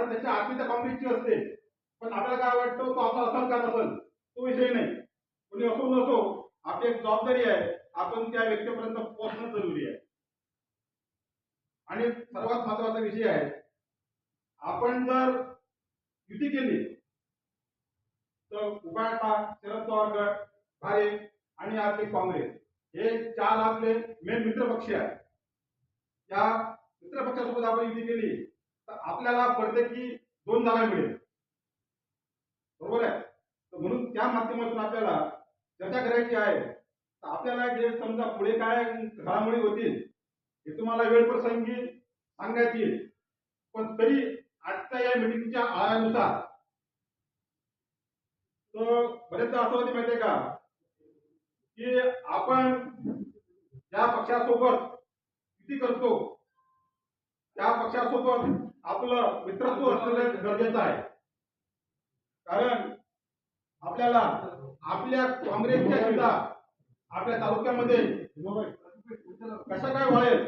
कारण त्याच्या आत्मीयता काँग्रेसची असते, पण आपल्याला काय वाटतं तो आपला असेल का नसेल तो विषय नाही. कोणी असो नसो आपली एक जबाबदारी आहे, आपण त्या व्यक्तीपर्यंत पोहोचणं जरुरी आहे. आणि सर्वात महत्वाचा विषय आहे, आपण जर युती केली तर उभाटा, शरद पवार गट, भाजप आणि आपले काँग्रेस हे चार आपले मेन मित्र पक्ष आहेत. या मित्र पक्षासोबत आपण युती केली तर आपल्याला प्रत्येकी 2 जागा मिळेल, बरोबर आहे. तर म्हणून त्या माध्यमातून आपल्याला चर्चा करायची आहे. तर आपल्याला जे समजा पुढे काय घडामोडी होतील हे तुम्हाला वेळ प्रसंगी सांगण्यात येईल, पण तरी आजच्या या मीटिंगच्या आळ्यानुसार तर बरेचदा असं होते माहितीये का की आपण ज्या पक्षासोबत युती करतो त्या पक्षासोबत आपलं मित्रत्व असणं गरजेचं आहे. कारण आपल्याला आपल्या काँग्रेसच्या सुद्धा आपल्या तालुक्यामध्ये कसं काय वळेल